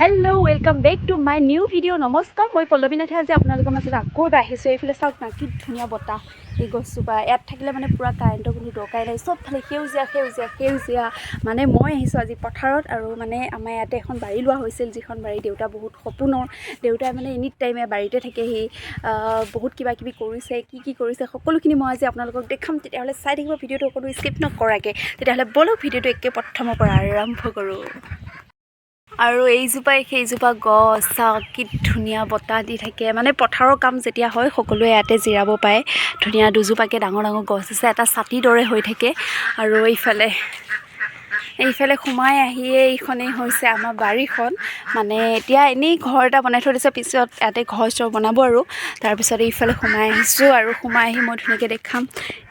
Hello' welcome back to my new video' নমস্কাৰ মই পল্লৱী নাথে আজি আপোনালোকৰ মাজত আকৌ আহিছোঁ এইফালে চাওক না কি ধুনীয়া বতাহ এই গছজোপা ইয়াত থাকিলে মানে পূৰা কাৰেণ্টৰ কোনো দৰকাৰেই নাই চবফালে সেউজীয়া সেউজীয়া সেউজীয়া মানে মই আহিছোঁ আজি পথাৰত আৰু মানে আমাৰ ইয়াতে এখন বাৰী লোৱা হৈছিল যিখন বাৰী দেউতা বহুত সপোনৰ দেউতাই মানে এনি টাইমে বাৰীতে থাকেহি বহুত কিবা কিবি কৰিছে কি কৰিছে সকলোখিনি মই আজি আপোনালোকক দেখাম তেতিয়াহ'লে চাই থাকিব ভিডিঅ'টো অকণো স্কিপ নকৰাকৈ তেতিয়াহ'লে ব'লক ভিডিঅ'টো একে প্ৰথমৰ পৰা আৰম্ভ কৰোঁ আৰু এইজোপাই সেইজোপা গছ চাওক কি ধুনীয়া বতাহ দি থাকে মানে পথাৰৰ কাম যেতিয়া হয় সকলোৱে ইয়াতে জিৰাব পায় ধুনীয়া দুজোপাকৈ ডাঙৰ ডাঙৰ গছ আছে এটা ছাতিৰ দৰে হৈ থাকে আৰু এইফালে সোমাই আহিয়ে এইখনেই হৈছে আমাৰ বাৰীখন মানে এতিয়া এনেই ঘৰ এটা বনাই থৈ দিছে পিছত ইয়াতে ঘৰ চৰ বনাব আৰু তাৰপিছত এইফালে সোমাই আহিছোঁ আৰু সোমাই আহি মই ধুনীয়াকৈ দেখাম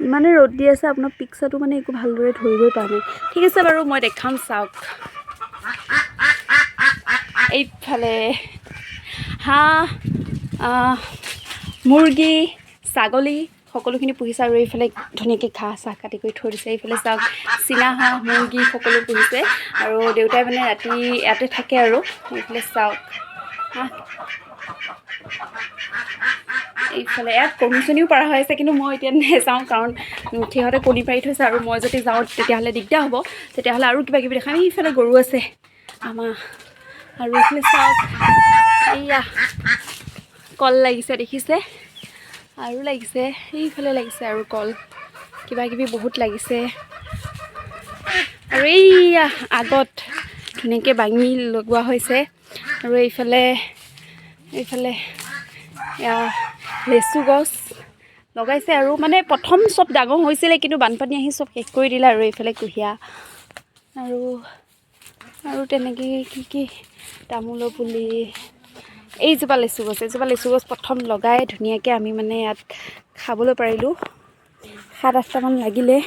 ইমানে ৰ'দ দি আছে আপোনাৰ পিকচাৰটো মানে একো ভালদৰে ধৰিবই পৰা নাই ঠিক আছে বাৰু মই দেখাম চাওক এইফালে হাঁহ মুৰ্গী ছাগলী সকলোখিনি পুহিছে আৰু এইফালে ধুনীয়াকৈ ঘাঁহ চাহ কাটি কৰি থৈ দিছে এইফালে চাওক চীনা হাঁহ মুৰ্গী সকলো পুহিছে আৰু দেউতাই মানে ৰাতি ইয়াতে থাকে আৰু এইফালে চাওক এইফালে ইয়াত কণী চণীও পাৰা হৈ আছে কিন্তু মই এতিয়া নাযাওঁ কাৰণ সিহঁতে কণী পাৰি থৈছে আৰু মই যদি যাওঁ তেতিয়াহ'লে দিগদাৰ হ'ব তেতিয়াহ'লে আৰু কিবা কিবি দেখাম এইফালে গৰু আছে আমাৰ আৰু এইফালে চাওক এইয়া কল লাগিছে দেখিছে আৰু লাগিছে এইফালে লাগিছে আৰু কল কিবা কিবি বহুত লাগিছে আৰু এইয়া আগত ধুনীয়াকৈ বাঙি লগোৱা হৈছে আৰু এইফালে লেচু গছ লগাইছে আৰু মানে প্ৰথম চব ডাঙৰ হৈছিলে কিন্তু বানপানী আহি চব শেষ কৰি দিলে আৰু এইফালে কুঁহিয়া আৰু তেনেকৈ কি তামোলৰ পুলি এইজোপা লেচু গছ প্ৰথম লগাই ধুনীয়াকৈ আমি মানে ইয়াত খাবলৈ পাৰিলোঁ 7-8টামান লাগিলে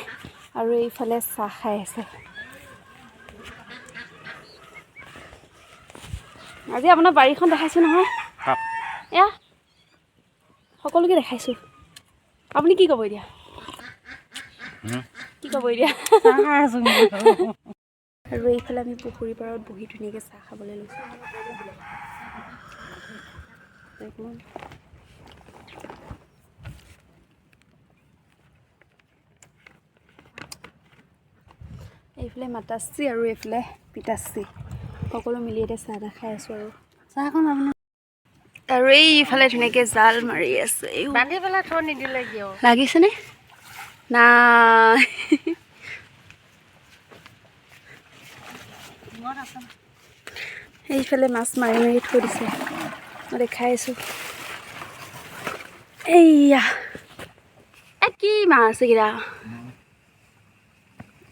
আৰু এইফালে চাহ খাই আছে আজি আপোনাৰ বাৰীখন দেখাইছোঁ নহয় এয়া সকলোকে দেখাইছোঁ আপুনি কি ক'ব এতিয়া আৰু এইফালে আমি পুখুৰী পাৰত বহি ধুনীয়াকৈ চাহ খাবলৈ লৈছোঁ এইফালে মাতাশ্ৰী আৰু এইফালে পিতাশ্ৰী সকলো মিলি এতিয়া চাহ তাহ খাই আছোঁ আৰু চাহখন আৰু এইফালে ধুনীয়াকৈ জাল মাৰি আছে বান্ধি পেলাই থৈ নিদিলে কিয় লাগিছেনে নাই এইফালে মাছ মাৰি মাৰি থৈ দিছে মই দেখাই আছোঁ এইয়া কি মাছ এইকেইটা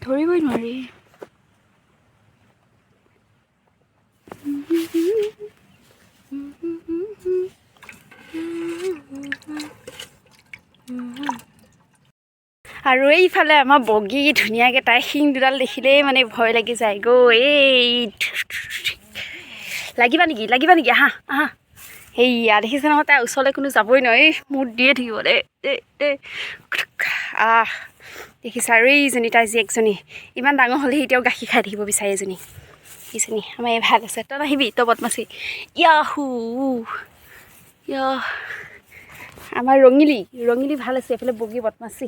ধৰিবই নোৱাৰি আৰু এইফালে আমাৰ বগী ধুনীয়াকৈ তাই শিং দুডাল দেখিলেই মানে ভয় লাগি যায় এই লাগিবা নেকি আহা সেইয়া দেখিছে নহয় তাই ওচৰলৈ কোনো যাবই নোৱাৰে এই মূৰ দিয়ে থাকিব দেই দেখিছে আৰু এইজনী তাই জীয়েকজনী ইমান ডাঙৰ হ'লে এতিয়াও গাখীৰ খাই থাকিব বিচাৰে এইজনী আমাৰ এই ভাল আছে তই নাহিবি তই বদমাচি আমাৰ ৰঙিলী ভাল আছে এইফালে বগী বদমাচি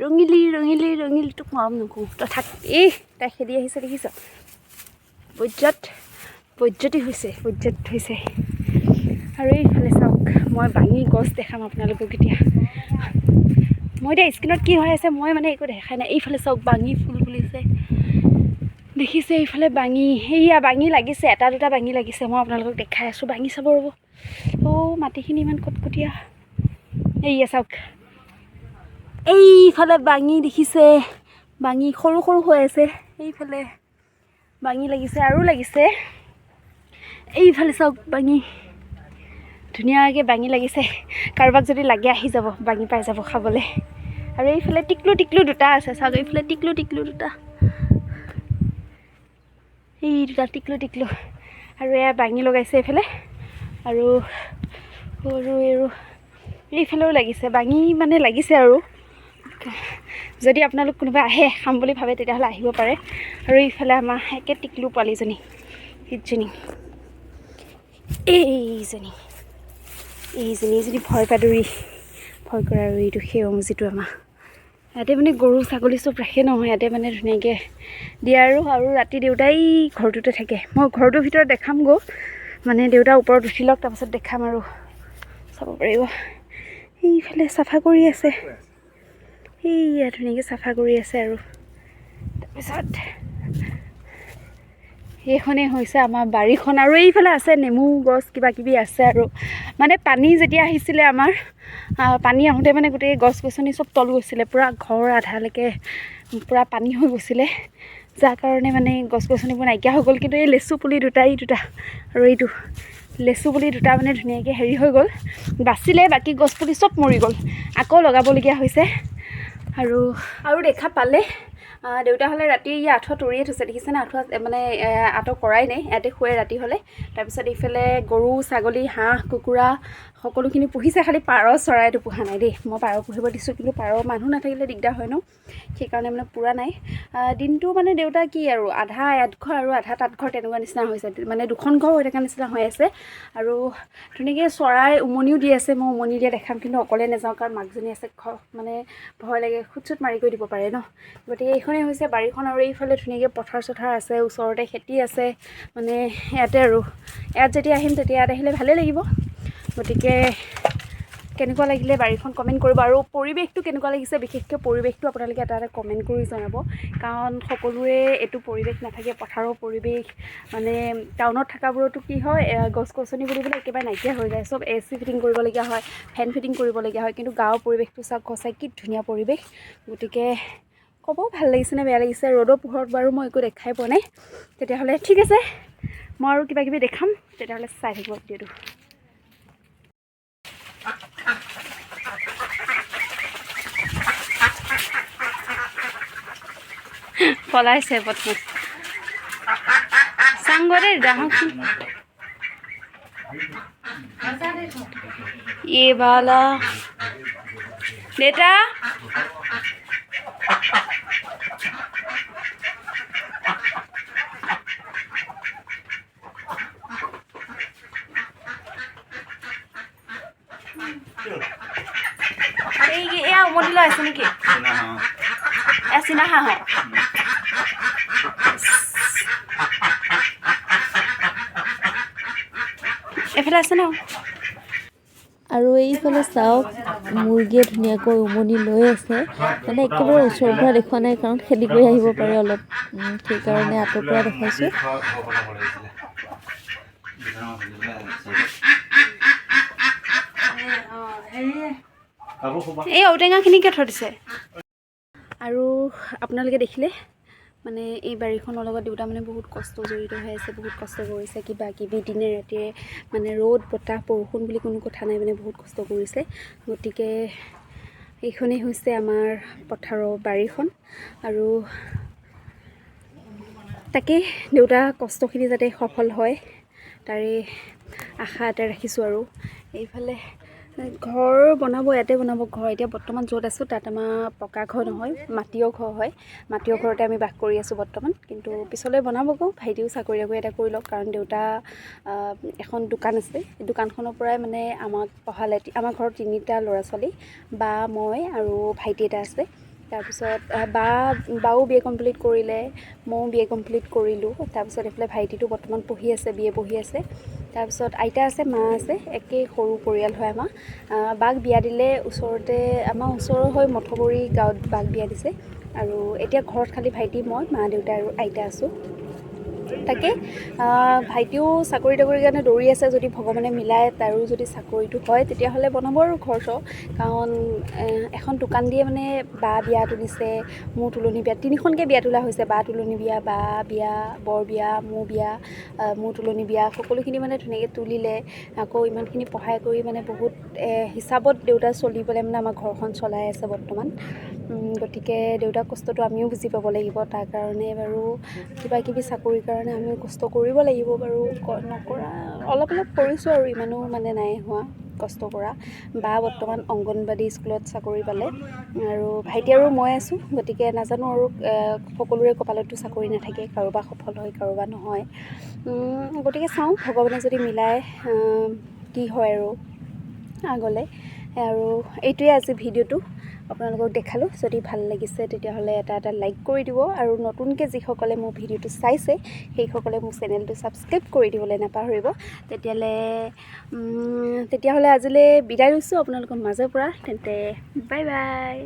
ৰঙিলী তোক মৰম নকৰোঁ তই থাক তাই খেদি আহিছে দেখিছ বজ্ৰতি হৈছে আৰু এইফালে চাওক মই বাঙি গছ দেখাম আপোনালোকক এতিয়া মই এতিয়া স্ক্ৰীণত কি হৈ আছে মই মানে একো দেখাই নাই এইফালে চাওক বাঙি ফুল ফুলিছে দেখিছে এইফালে সেয়া বাঙি লাগিছে এটা দুটা বাঙি লাগিছে মই আপোনালোকক দেখাই আছোঁ বাঙি চাব ৰ'ব মাটিখিনি ইমান কটকটীয়া এইয়া চাওক এইফালে বাঙি দেখিছে বাঙি সৰু হৈ আছে এইফালে বাঙি লাগিছে আৰু লাগিছে এইফালে চাওক বাঙি ধুনীয়াকৈ বাঙি লাগিছে কাৰোবাক যদি লাগে আহি যাব বাঙি পাই যাব খাবলৈ আৰু এইফালে টিকলু দুটা আছে চাওক এইফালে টিকলু দুটা এই দুটা টিকলু আৰু এয়া বাঙি লগাইছে এইফালে আৰু এইফালেও লাগিছে বাঙি মানে লাগিছে আৰু যদি আপোনালোক কোনোবা আহে খাম বুলি ভাবে তেতিয়াহ'লে আহিব পাৰে আৰু এইফালে আমাৰ একে টিকলু পোৱালিজনী হিটজনী এইজনী ভয় পাদুৰি ভয় কৰা আৰু এইটো সেই অংজিটো আমাৰ ইয়াতে মানে গৰু ছাগলী চব ৰাখে নহয় ইয়াতে মানে ধুনীয়াকৈ দিয়ে আৰু ৰাতি দেউতাই ঘৰটোতে থাকে মই ঘৰটোৰ ভিতৰত দেখাম গৈ মানে দেউতা ওপৰত উঠি লওক তাৰপাছত দেখাম আৰু চাব পাৰিব এইফালে চাফা কৰি আছে এইয়া ধুনীয়াকৈ চাফা কৰি আছে আৰু তাৰপিছত এইখনেই হৈছে আমাৰ বাৰীখন আৰু এইফালে আছে নেমু গছ কিবা কিবি আছে আৰু মানে পানী যেতিয়া আহিছিলে আমাৰ পানী আহোঁতে মানে গোটেই গছ গছনি চব তল গৈছিলে পূৰা ঘৰ আধালৈকে পূৰা পানী হৈ গৈছিলে যাৰ কাৰণে মানে গছ গছনিবোৰ নাইকিয়া হৈ গ'ল কিন্তু এই লেচু পুলি দুটা আৰু এইটো লেচু পুলি দুটা মানে ধুনীয়াকৈ হেৰি হৈ গ'ল বাচিলে বাকী গছ পুলি চব মৰি গ'ল আকৌ লগাবলগীয়া হৈছে আৰু দেখা পালে দেউতা হ'লে ৰাতি আঁঠুৱা তৰিয়ে থৈছে দেখিছেনে আঁঠুৱা মানে আঁতৰ কৰাই নাই ইয়াতে শুৱে ৰাতি হ'লে তাৰপিছত এইফালে গৰু ছাগলী হাঁহ কুকুৰা সকলোখিনি পুহিছে খালি পাৰ চৰাইটো পোহা নাই দেই মই পাৰ পুহিব দিছোঁ কিন্তু পাৰ মানুহ নাথাকিলে দিগদাৰ হয় ন সেইকাৰণে মানে পূৰা নাই দিনটো মানে দেউতা কি আৰু আধা ইয়াত ঘৰ আৰু আধা তাত ঘৰ তেনেকুৱা নিচিনা হৈছে মানে দুখন ঘৰ হৈ থকা নিচিনা হৈ আছে আৰু ধুনীয়াকৈ চৰাই উমনিও দি আছে মই উমনি দিয়া দেখাম কিন্তু অকলে নাযাওঁ কাৰণ মাকজনী আছে মানে ভয় লাগে খুট মাৰি কৰি দিব পাৰে ন গতিকে এইখনেই হৈছে বাৰীখন আৰু এইফালে ধুনীয়াকৈ পথাৰ চথাৰ আছে ওচৰতে খেতি আছে মানে ইয়াতে আৰু ইয়াত যেতিয়া আহিম তেতিয়া ইয়াত আহিলে ভালেই লাগিব গতিকে কেনেকুৱা লাগিলে বাৰীখন কমেণ্ট কৰিব আৰু পৰিৱেশটো কেনেকুৱা লাগিছে বিশেষকৈ পৰিৱেশটো আপোনালোকে এটা কমেণ্ট কৰি জনাব কাৰণ সকলোৰে এইটো পৰিৱেশ নাথাকে পথাৰৰ পৰিৱেশ মানে টাউনত থকাবোৰতো কি হয় গছ গছনি বুলিবলৈ একেবাৰে নাইকিয়া হৈ যায় চব AC ফিটিং কৰিবলগীয়া হয় ফেন ফিটিং কৰিবলগীয়া হয় কিন্তু গাঁৱৰ পৰিৱেশটো চাওক সঁচাই কি ধুনীয়া পৰিৱেশ গতিকে ক'ব ভাল লাগিছে নে বেয়া লাগিছে ৰ'দৰ পোহৰত বাৰু মই একো দেখাই পোৱা নাই তেতিয়াহ'লে ঠিক আছে মই আৰু কিবা কিবি দেখাম তেতিয়াহ'লে চাই থাকিব ভিডিঅ'টো পলাইছে প্ৰথম চাংগ দেই যাহকচোন ये वाला बेटा এয়া উমনি লৈ আছে নেকি চীনা হাঁহ এফালে আছে ন আৰু এইফালে চাওক মুৰ্গীয়ে ধুনীয়াকৈ উমনি লৈ আছে মানে একেবাৰে ওচৰৰ পৰা দেখুৱা নাই কাৰণ খেলি কৰি আহিব পাৰে অলপ সেইকাৰণে আঁতৰ পৰা দেখাইছোঁ এই ঔটেঙাখিনিকে থৈ দিছে আৰু আপোনালোকে দেখিলে মানে এই বাৰীখনৰ লগত দেউতা মানে বহুত কষ্ট জড়িত হৈ আছে বহুত কষ্ট কৰিছে কিবা কিবি দিনে ৰাতিয়ে মানে ৰ'দ বতাহ বৰষুণ বুলি কোনো কথা নাই মানে বহুত কষ্ট কৰিছে গতিকে এইখনেই হৈছে আমাৰ পথাৰৰ বাৰীখন আৰু তাকে দেউতা কষ্টখিনি যাতে সফল হয় তাৰে আশা এটা ৰাখিছোঁ আৰু এইফালে ঘৰ বনাব ইয়াতে বনাব ঘৰ এতিয়া বৰ্তমান য'ত আছোঁ তাত আমাৰ পকা ঘৰ নহয় মাটিৰ ঘৰ হয় মাটিৰ ঘৰতে আমি বাস কৰি আছোঁ বৰ্তমান কিন্তু পিছলৈ বনাবগৈ ভাইটিও চাকৰি এটা কৰি লওক কাৰণ দেউতা এখন দোকান আছে এই দোকানখনৰ পৰাই মানে আমাক পঢ়ালে আমাৰ ঘৰত 3টা ল'ৰা ছোৱালী বা মই আৰু ভাইটি এটা আছে তাৰপিছত বাও BA কমপ্লিট কৰিলে ময়ো BA কমপ্লিট কৰিলোঁ তাৰপিছত এইফালে ভাইটিটো বৰ্তমান পঢ়ি আছে BA পঢ়ি আছে তাৰপিছত আইতা আছে মা আছে একেই সৰু পৰিয়াল হয় আমাৰ বাক বিয়া দিলে ওচৰতে আমাৰ ওচৰৰ হৈ মঠগুৰি গাঁৱত বাক বিয়া দিছে আৰু এতিয়া ঘৰত খালি ভাইটি মই মা দেউতা আৰু আইতা আছোঁ তাকে ভাইটিও চাকৰি তাকৰিৰ কাৰণে দৌৰি আছে যদি ভগৱানে মিলায় তাৰো যদি চাকৰিটো হয় তেতিয়াহ'লে বনাব আৰু ঘৰ চৰ কাৰণ এখন দোকান দিয়ে মানে বা বিয়া তুলিছে মোৰ তুলনি বিয়া 3খনকৈ বিয়া তোলা হৈছে বা তুলনি বিয়া বা বিয়া বৰ বিয়া মোৰ বিয়া মোৰ তুলনি বিয়া সকলোখিনি মানে ধুনীয়াকৈ তুলিলে আকৌ ইমানখিনি পঢ়াই কৰি মানে বহুত হিচাপত দেউতা চলি পেলাই মানে আমাৰ ঘৰখন চলাই আছে বৰ্তমান গতিকে দেউতাৰ কষ্টটো আমিও বুজি পাব লাগিব তাৰ কাৰণে বাৰু কিবা কিবি চাকৰিৰ কাৰণে আমিও কষ্ট কৰিব লাগিব বাৰু নকৰা অলপ কৰিছোঁ আৰু ইমানো মানে নাই হোৱা কষ্ট কৰা। বা বৰ্তমান অংগনবাদী স্কুলত চাকৰি পালে আৰু ভাইটি আৰু মই আছোঁ। গতিকে নাজানো আৰু সকলোৰে কপালতো চাকৰি নাথাকে, কাৰোবাৰ সফল হয় কাৰোবাৰ নহয়। গতিকে চাওঁ ভগৱানে যদি মিলাই কি হয় আৰু আগলৈ। আৰু এইটোৱে আজি ভিডিঅ'টো আপোনালোকক দেখালোঁ। যদি ভাল লাগিছে তেতিয়াহ'লে এটা লাইক কৰি দিব, আৰু নতুনকৈ যিসকলে মোৰ ভিডিঅ'টো চাইছে সেইসকলে মোৰ চেনেলটো ছাবস্ক্ৰাইব কৰি দিবলৈ নাপাহৰিব। তেতিয়াহ'লে আজিলৈ বিদায় লৈছোঁ আপোনালোকৰ মাজৰ পৰা। তেন্তে বাই বাই।